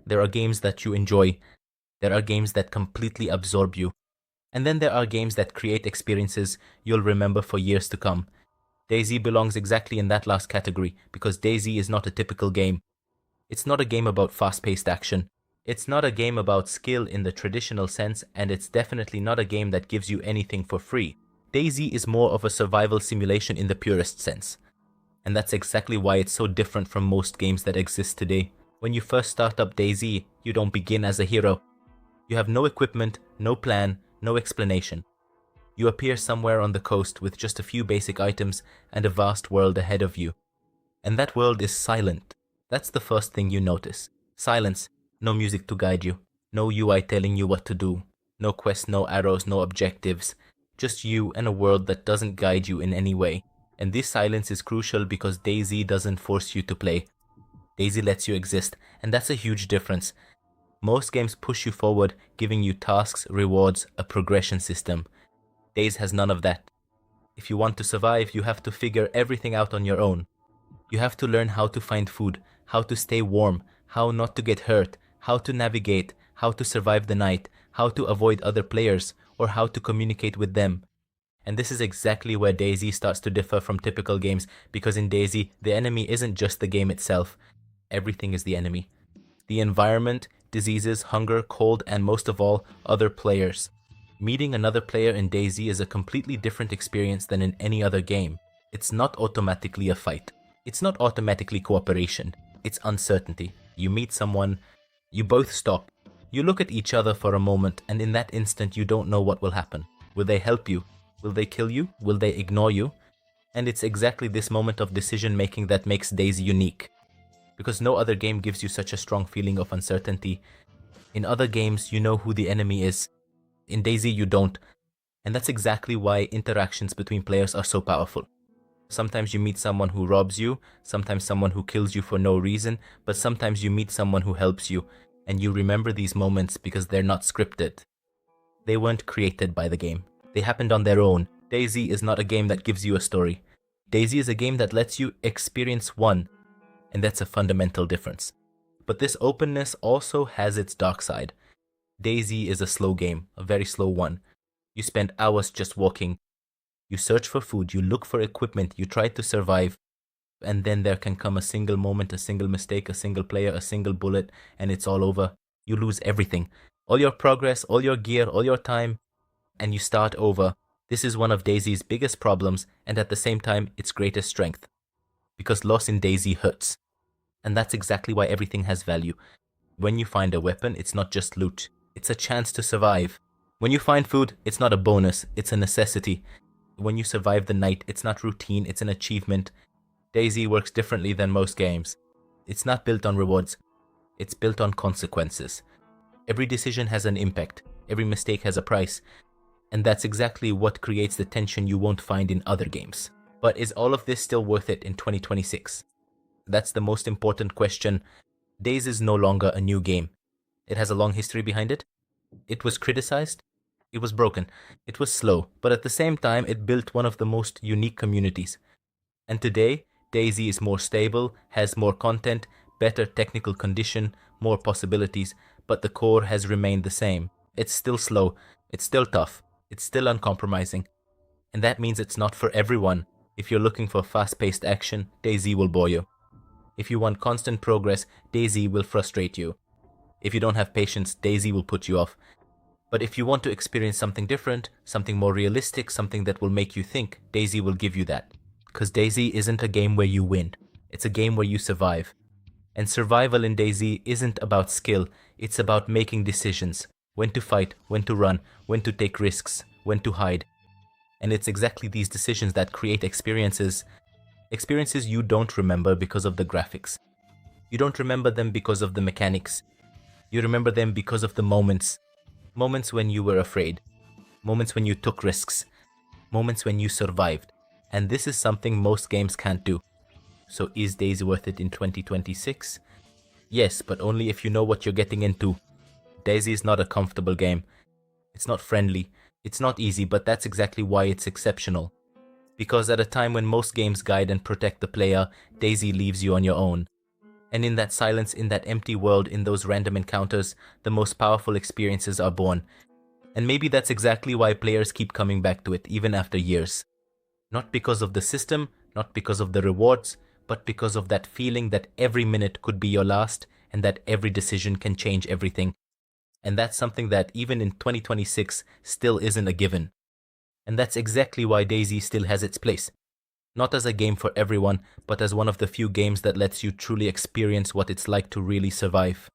There are games that you enjoy. There are games that completely absorb you. And then there are games that create experiences you'll remember for years to come. DayZ belongs exactly in that last category because DayZ is not a typical game. It's not a game about fast-paced action. It's not a game about skill in the traditional sense, and it's definitely not a game that gives you anything for free. DayZ is more of a survival simulation in the purest sense. And that's exactly why it's so different from most games that exist today. When you first start up DayZ, you don't begin as a hero. You have no equipment, no plan, no explanation. You appear somewhere on the coast with just a few basic items and a vast world ahead of you. And that world is silent. That's the first thing you notice. Silence, no music to guide you, no UI telling you what to do, no quests, no arrows, no objectives, just you and a world that doesn't guide you in any way. And this silence is crucial because DayZ doesn't force you to play. DayZ lets you exist, and that's a huge difference. Most games push you forward, giving you tasks, rewards, a progression system. DayZ has none of that. If you want to survive, you have to figure everything out on your own. You have to learn how to find food, how to stay warm, how not to get hurt, how to navigate, how to survive the night, how to avoid other players, or how to communicate with them. And this is exactly where DayZ starts to differ from typical games, because in DayZ, the enemy isn't just the game itself. Everything is the enemy. The environment, diseases, hunger, cold, and most of all, other players. Meeting another player in DayZ is a completely different experience than in any other game. It's not automatically a fight. It's not automatically cooperation. It's uncertainty. You meet someone, you both stop. You look at each other for a moment, and in that instant you don't know what will happen. Will they help you? Will they kill you? Will they ignore you? And it's exactly this moment of decision making that makes DayZ unique. Because no other game gives you such a strong feeling of uncertainty. In other games, you know who the enemy is. In DayZ, you don't. And that's exactly why interactions between players are so powerful. Sometimes you meet someone who robs you, sometimes someone who kills you for no reason, but sometimes you meet someone who helps you, and you remember these moments because they're not scripted. They weren't created by the game. They happened on their own. DayZ is not a game that gives you a story. DayZ is a game that lets you experience one, and that's a fundamental difference. But this openness also has its dark side. DayZ is a slow game, a very slow one. You spend hours just walking. You search for food, you look for equipment, you try to survive, and then there can come a single moment, a single mistake, a single player, a single bullet, and it's all over. You lose everything. All your progress, all your gear, all your time, and you start over. This is one of DayZ's biggest problems, and at the same time, its greatest strength. Because loss in DayZ hurts. And that's exactly why everything has value. When you find a weapon, it's not just loot. It's a chance to survive. When you find food, it's not a bonus, it's a necessity. When you survive the night, it's not routine, it's an achievement. DayZ works differently than most games. It's not built on rewards. It's built on consequences. Every decision has an impact. Every mistake has a price. And that's exactly what creates the tension you won't find in other games. But is all of this still worth it in 2026? That's the most important question. DayZ is no longer a new game. It has a long history behind it. It was criticized. It was broken. It was slow. But at the same time, it built one of the most unique communities. And today, DayZ is more stable, has more content, better technical condition, more possibilities, but the core has remained the same. It's still slow. It's still tough. It's still uncompromising. And that means it's not for everyone. If you're looking for fast-paced action, DayZ will bore you. If you want constant progress, DayZ will frustrate you. If you don't have patience, DayZ will put you off. But if you want to experience something different, something more realistic, something that will make you think, DayZ will give you that. Because DayZ isn't a game where you win. It's a game where you survive. And survival in DayZ isn't about skill, it's about making decisions. When to fight, when to run, when to take risks, when to hide. And it's exactly these decisions that create experiences. Experiences you don't remember because of the graphics. You don't remember them because of the mechanics. You remember them because of the moments. Moments when you were afraid. Moments when you took risks. Moments when you survived. And this is something most games can't do. So is DayZ worth it in 2026? Yes, but only if you know what you're getting into. DayZ is not a comfortable game. It's not friendly. It's not easy, but that's exactly why it's exceptional. Because at a time when most games guide and protect the player, DayZ leaves you on your own. And in that silence, in that empty world, in those random encounters, the most powerful experiences are born. And maybe that's exactly why players keep coming back to it, even after years. Not because of the system, not because of the rewards, but because of that feeling that every minute could be your last, and that every decision can change everything. And that's something that even in 2026 still isn't a given. And that's exactly why DayZ still has its place. Not as a game for everyone, but as one of the few games that lets you truly experience what it's like to really survive.